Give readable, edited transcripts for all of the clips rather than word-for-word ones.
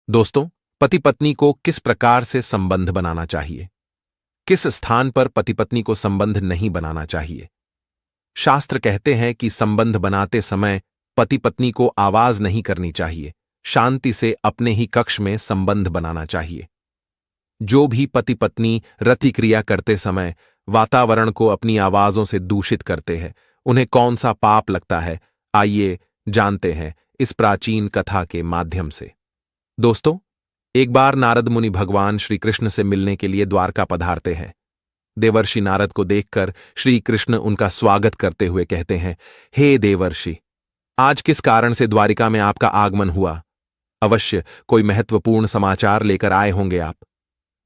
दोस्तों, पति पत्नी को किस प्रकार से संबंध बनाना चाहिए? किस स्थान पर पति पत्नी को संबंध नहीं बनाना चाहिए? शास्त्र कहते हैं कि संबंध बनाते समय पति पत्नी को आवाज नहीं करनी चाहिए, शांति से अपने ही कक्ष में संबंध बनाना चाहिए। जो भी पति पत्नी रति क्रिया करते समय वातावरण को अपनी आवाजों से दूषित करते हैं, उन्हें कौन सा पाप लगता है, आइए जानते हैं इस प्राचीन कथा के माध्यम से। दोस्तों, एक बार नारद मुनि भगवान श्री कृष्ण से मिलने के लिए द्वारका पधारते हैं। देवर्षि नारद को देखकर श्री कृष्ण उनका स्वागत करते हुए कहते हैं, हे देवर्षि, आज किस कारण से द्वारिका में आपका आगमन हुआ? अवश्य कोई महत्वपूर्ण समाचार लेकर आए होंगे आप।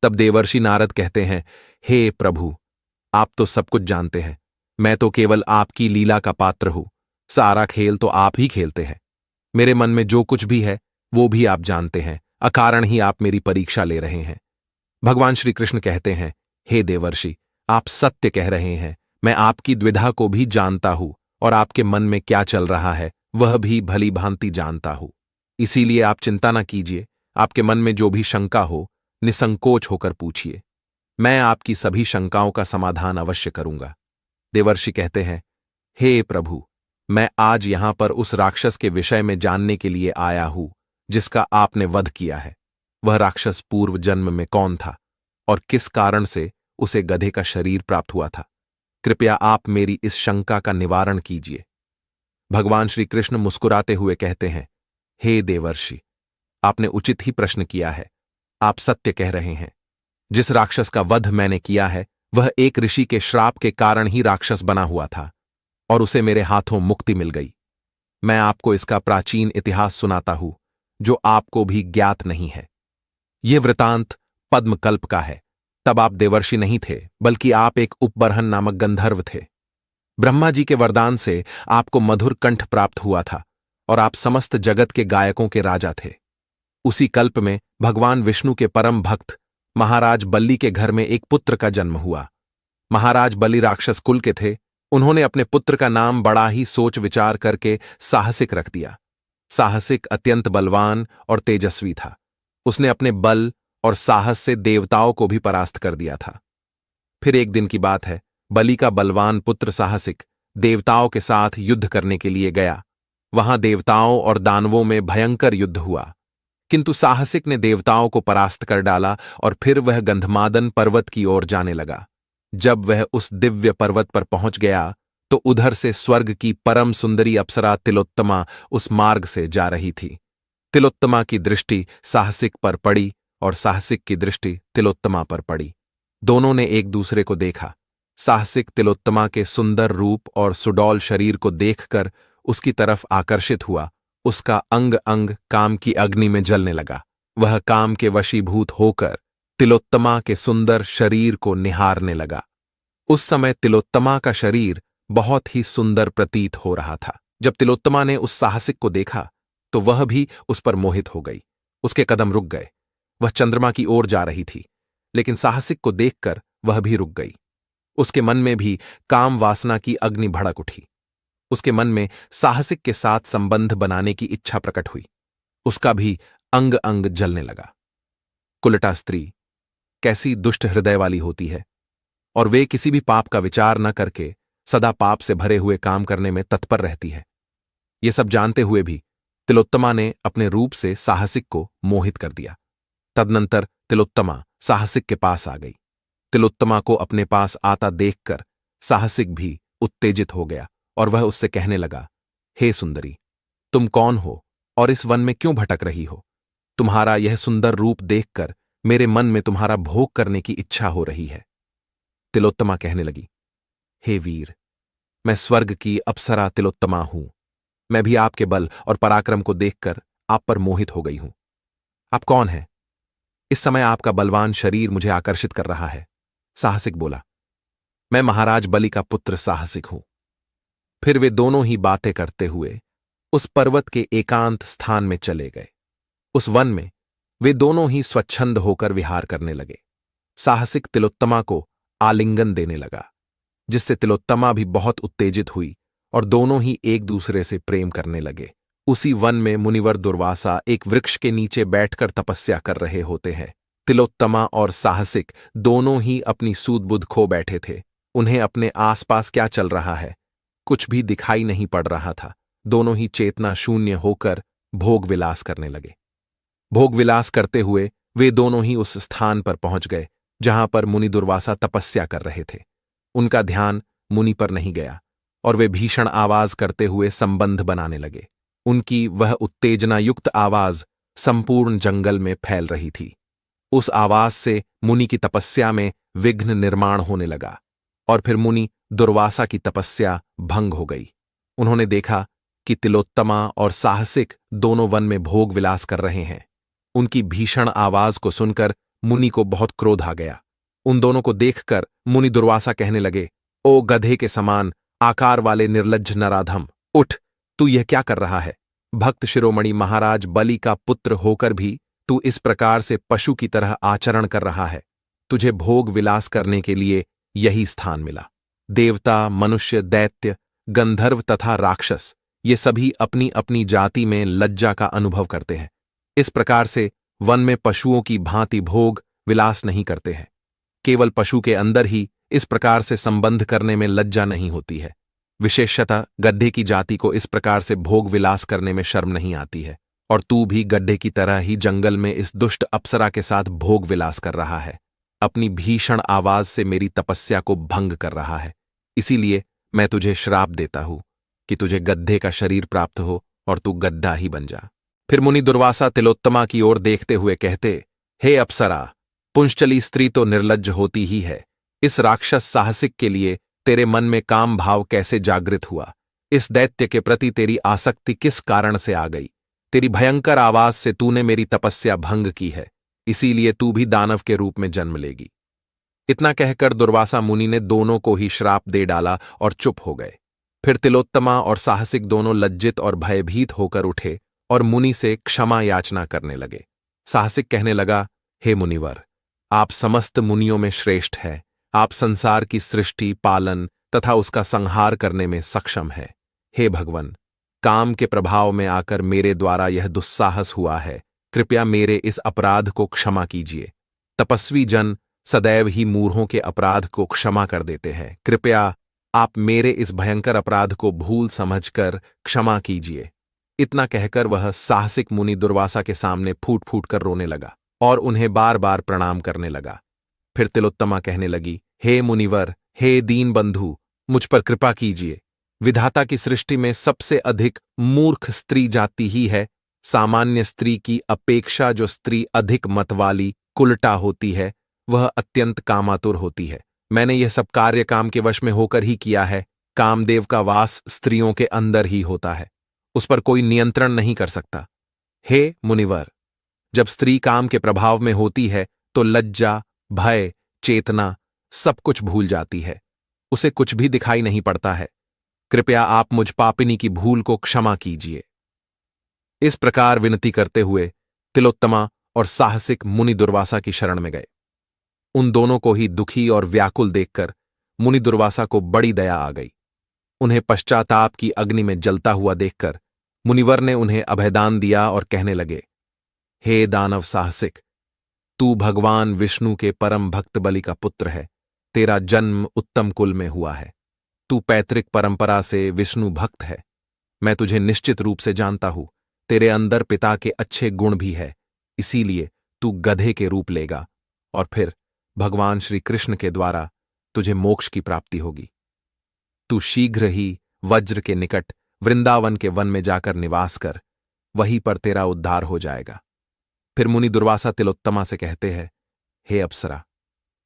तब देवर्षि नारद कहते हैं, हे प्रभु, आप तो सब कुछ जानते हैं, मैं तो केवल आपकी लीला का पात्र हूं, सारा खेल तो आप ही खेलते हैं। मेरे मन में जो कुछ भी है वो भी आप जानते हैं, अकारण ही आप मेरी परीक्षा ले रहे हैं। भगवान श्री कृष्ण कहते हैं, हे देवर्षि, आप सत्य कह रहे हैं, मैं आपकी द्विधा को भी जानता हूं और आपके मन में क्या चल रहा है वह भी भली भांति जानता हूं। इसीलिए आप चिंता न कीजिए, आपके मन में जो भी शंका हो निसंकोच होकर पूछिए, मैं आपकी सभी शंकाओं का समाधान अवश्य करूंगा। देवर्षि कहते हैं, हे प्रभु, मैं आज यहां पर उस राक्षस के विषय में जानने के लिए आया हूं जिसका आपने वध किया है। वह राक्षस पूर्व जन्म में कौन था और किस कारण से उसे गधे का शरीर प्राप्त हुआ था? कृपया आप मेरी इस शंका का निवारण कीजिए। भगवान श्री कृष्ण मुस्कुराते हुए कहते हैं, हे देवर्षि, आपने उचित ही प्रश्न किया है, आप सत्य कह रहे हैं। जिस राक्षस का वध मैंने किया है वह एक ऋषि के श्राप के कारण ही राक्षस बना हुआ था और उसे मेरे हाथों मुक्ति मिल गई। मैं आपको इसका प्राचीन इतिहास सुनाता हूं जो आपको भी ज्ञात नहीं है। यह वृतांत पद्मकल्प का है। तब आप देवर्षि नहीं थे, बल्कि आप एक उपबरहन नामक गंधर्व थे। ब्रह्मा जी के वरदान से आपको मधुर कंठ प्राप्त हुआ था और आप समस्त जगत के गायकों के राजा थे। उसी कल्प में भगवान विष्णु के परम भक्त महाराज बलि के घर में एक पुत्र का जन्म हुआ। महाराज बलि राक्षस कुल के थे। उन्होंने अपने पुत्र का नाम बड़ा ही सोच विचार करके साहसिक रख दिया। साहसिक अत्यंत बलवान और तेजस्वी था। उसने अपने बल और साहस से देवताओं को भी परास्त कर दिया था। फिर एक दिन की बात है, बलि का बलवान पुत्र साहसिक देवताओं के साथ युद्ध करने के लिए गया। वहां देवताओं और दानवों में भयंकर युद्ध हुआ, किंतु साहसिक ने देवताओं को परास्त कर डाला और फिर वह गंधमादन पर्वत की ओर जाने लगा। जब वह उस दिव्य पर्वत पर पहुंच गया तो उधर से स्वर्ग की परम सुंदरी अप्सरा तिलोत्तमा उस मार्ग से जा रही थी। तिलोत्तमा की दृष्टि साहसिक पर पड़ी और साहसिक की दृष्टि तिलोत्तमा पर पड़ी। दोनों ने एक दूसरे को देखा। साहसिक तिलोत्तमा के सुंदर रूप और सुडौल शरीर को देखकर उसकी तरफ आकर्षित हुआ। उसका अंग अंग काम की अग्नि में जलने लगा। वह काम के वशीभूत होकर तिलोत्तमा के सुंदर शरीर को निहारने लगा। उस समय तिलोत्तमा का शरीर बहुत ही सुंदर प्रतीत हो रहा था। जब तिलोत्तमा ने उस साहसिक को देखा तो वह भी उस पर मोहित हो गई। उसके कदम रुक गए। वह चंद्रमा की ओर जा रही थी, लेकिन साहसिक को देखकर वह भी रुक गई। उसके मन में भी काम वासना की अग्नि भड़क उठी। उसके मन में साहसिक के साथ संबंध बनाने की इच्छा प्रकट हुई। उसका भी अंग अंग जलने लगा। कुलटा स्त्री कैसी दुष्ट हृदय वाली होती है, और वे किसी भी पाप का विचार न करके सदा पाप से भरे हुए काम करने में तत्पर रहती है। ये सब जानते हुए भी तिलोत्तमा ने अपने रूप से साहसिक को मोहित कर दिया। तदनंतर तिलोत्तमा साहसिक के पास आ गई। तिलोत्तमा को अपने पास आता देखकर साहसिक भी उत्तेजित हो गया और वह उससे कहने लगा, हे सुंदरी, तुम कौन हो और इस वन में क्यों भटक रही हो? तुम्हारा यह सुंदर रूप देखकर मेरे मन में तुम्हारा भोग करने की इच्छा हो रही है। तिलोत्तमा कहने लगी, हे वीर, मैं स्वर्ग की अप्सरा तिलोत्तमा हूं। मैं भी आपके बल और पराक्रम को देखकर आप पर मोहित हो गई हूं। आप कौन हैं? इस समय आपका बलवान शरीर मुझे आकर्षित कर रहा है। साहसिक बोला, मैं महाराज बलि का पुत्र साहसिक हूं। फिर वे दोनों ही बातें करते हुए उस पर्वत के एकांत स्थान में चले गए। उस वन में वे दोनों ही स्वच्छंद होकर विहार करने लगे। साहसिक तिलोत्तमा को आलिंगन देने लगा, जिससे तिलोत्तमा भी बहुत उत्तेजित हुई और दोनों ही एक दूसरे से प्रेम करने लगे। उसी वन में मुनिवर दुर्वासा एक वृक्ष के नीचे बैठकर तपस्या कर रहे होते हैं। तिलोत्तमा और साहसिक दोनों ही अपनी सूध-बुध खो बैठे थे। उन्हें अपने आसपास क्या चल रहा है कुछ भी दिखाई नहीं पड़ रहा था। दोनों ही चेतना शून्य होकर भोग विलास करने लगे। भोग विलास करते हुए वे दोनों ही उस स्थान पर पहुंच गए जहां पर मुनि दुर्वासा तपस्या कर रहे थे। उनका ध्यान मुनि पर नहीं गया और वे भीषण आवाज करते हुए संबंध बनाने लगे। उनकी वह उत्तेजना युक्त आवाज संपूर्ण जंगल में फैल रही थी। उस आवाज से मुनि की तपस्या में विघ्न निर्माण होने लगा और फिर मुनि दुर्वासा की तपस्या भंग हो गई। उन्होंने देखा कि तिलोत्तमा और साहसिक दोनों वन में भोग विलास कर रहे हैं। उनकी भीषण आवाज को सुनकर मुनि को बहुत क्रोध आ गया। उन दोनों को देखकर मुनि दुर्वासा कहने लगे, ओ गधे के समान आकार वाले निर्लज्ज नराधम, उठ, तू यह क्या कर रहा है? भक्त शिरोमणि महाराज बलि का पुत्र होकर भी तू इस प्रकार से पशु की तरह आचरण कर रहा है। तुझे भोग विलास करने के लिए यही स्थान मिला। देवता, मनुष्य, दैत्य, गंधर्व तथा राक्षस ये सभी अपनी अपनी जाति में लज्जा का अनुभव करते हैं। इस प्रकार से वन में पशुओं की भांति भोग विलास नहीं करते हैं। केवल पशु के अंदर ही इस प्रकार से संबंध करने में लज्जा नहीं होती है। विशेषतः गड्ढे की जाति को इस प्रकार से भोग विलास करने में शर्म नहीं आती है। और तू भी गड्ढे की तरह ही जंगल में इस दुष्ट अप्सरा के साथ भोग विलास कर रहा है। अपनी भीषण आवाज से मेरी तपस्या को भंग कर रहा है। इसीलिए मैं तुझे श्राप देता हूं कि तुझे गड्ढे का शरीर प्राप्त हो और तू गड्ढा ही बन जा। फिर मुनि दुर्वासा तिलोत्तमा की ओर देखते हुए कहते, हे अप्सरा, पुंश्चली स्त्री तो निर्लज्ज होती ही है। इस राक्षस साहसिक के लिए तेरे मन में काम भाव कैसे जागृत हुआ? इस दैत्य के प्रति तेरी आसक्ति किस कारण से आ गई? तेरी भयंकर आवाज से तूने मेरी तपस्या भंग की है, इसीलिए तू भी दानव के रूप में जन्म लेगी। इतना कहकर दुर्वासा मुनि ने दोनों को ही श्राप दे डाला और चुप हो गए। फिर तिलोत्तमा और साहसिक दोनों लज्जित और भयभीत होकर उठे और मुनि से क्षमा याचना करने लगे। साहसिक कहने लगा, हे मुनिवर, आप समस्त मुनियों में श्रेष्ठ हैं। आप संसार की सृष्टि, पालन तथा उसका संहार करने में सक्षम है। हे भगवन, काम के प्रभाव में आकर मेरे द्वारा यह दुस्साहस हुआ है। कृपया मेरे इस अपराध को क्षमा कीजिए। तपस्वी जन सदैव ही मूढ़ों के अपराध को क्षमा कर देते हैं। कृपया आप मेरे इस भयंकर अपराध को भूल समझकर क्षमा कीजिए। इतना कहकर वह साहसिक मुनि दुर्वासा के सामने फूट फूट कर रोने लगा और उन्हें बार बार प्रणाम करने लगा। फिर तिलोत्तमा कहने लगी, हे मुनिवर, हे दीन बंधु, मुझ पर कृपा कीजिए। विधाता की सृष्टि में सबसे अधिक मूर्ख स्त्री जाति ही है। सामान्य स्त्री की अपेक्षा जो स्त्री अधिक मतवाली, कुलटा होती है, वह अत्यंत कामातुर होती है। मैंने यह सब कार्य काम के वश में होकर ही किया है। कामदेव का वास स्त्रियों के अंदर ही होता है, उस पर कोई नियंत्रण नहीं कर सकता। हे मुनिवर, जब स्त्री काम के प्रभाव में होती है तो लज्जा, भय, चेतना सब कुछ भूल जाती है। उसे कुछ भी दिखाई नहीं पड़ता है। कृपया आप मुझ पापिनी की भूल को क्षमा कीजिए। इस प्रकार विनती करते हुए तिलोत्तमा और साहसिक मुनि दुर्वासा की शरण में गए। उन दोनों को ही दुखी और व्याकुल देखकर मुनि दुर्वासा को बड़ी दया आ गई। उन्हें पश्चाताप की अग्नि में जलता हुआ देखकर मुनिवर ने उन्हें अभयदान दिया और कहने लगे, हे दानव साहसिक, तू भगवान विष्णु के परम भक्त बलि का पुत्र है। तेरा जन्म उत्तम कुल में हुआ है। तू पैतृक परंपरा से विष्णु भक्त है। मैं तुझे निश्चित रूप से जानता हूं। तेरे अंदर पिता के अच्छे गुण भी है, इसीलिए तू गधे के रूप लेगा और फिर भगवान श्री कृष्ण के द्वारा तुझे मोक्ष की प्राप्ति होगी। तू शीघ्र ही वज्र के निकट वृंदावन के वन में जाकर निवास कर, वहीं पर तेरा उद्धार हो जाएगा। फिर मुनि दुर्वासा तिलोत्तमा से कहते हैं, हे अप्सरा,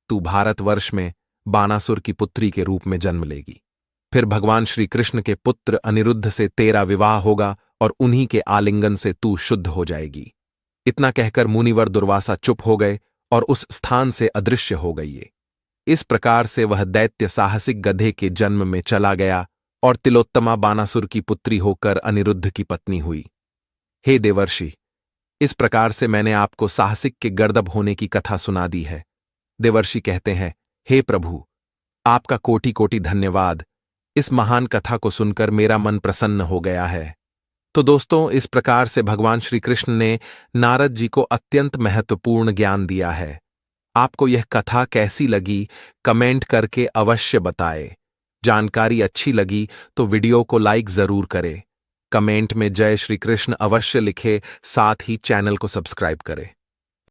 तू भारतवर्ष में बानासुर की पुत्री के रूप में जन्म लेगी। फिर भगवान श्री कृष्ण के पुत्र अनिरुद्ध से तेरा विवाह होगा और उन्हीं के आलिंगन से तू शुद्ध हो जाएगी। इतना कहकर मुनिवर दुर्वासा चुप हो गए और उस स्थान से अदृश्य हो गई। इस प्रकार से वह दैत्य साहसिक गधे के जन्म में चला गया और तिलोत्तमा बानासुर की पुत्री होकर अनिरुद्ध की पत्नी हुई। हे देवर्षि, इस प्रकार से मैंने आपको साहसिक के गर्दभ होने की कथा सुना दी है। देवर्षि कहते हैं, हे प्रभु, आपका कोटि कोटि धन्यवाद। इस महान कथा को सुनकर मेरा मन प्रसन्न हो गया है। तो दोस्तों, इस प्रकार से भगवान श्री कृष्ण ने नारद जी को अत्यंत महत्वपूर्ण ज्ञान दिया है। आपको यह कथा कैसी लगी, कमेंट करके अवश्य बताएं। जानकारी अच्छी लगी तो वीडियो को लाइक जरूर करें। कमेंट में जय श्री कृष्ण अवश्य लिखे, साथ ही चैनल को सब्सक्राइब करें।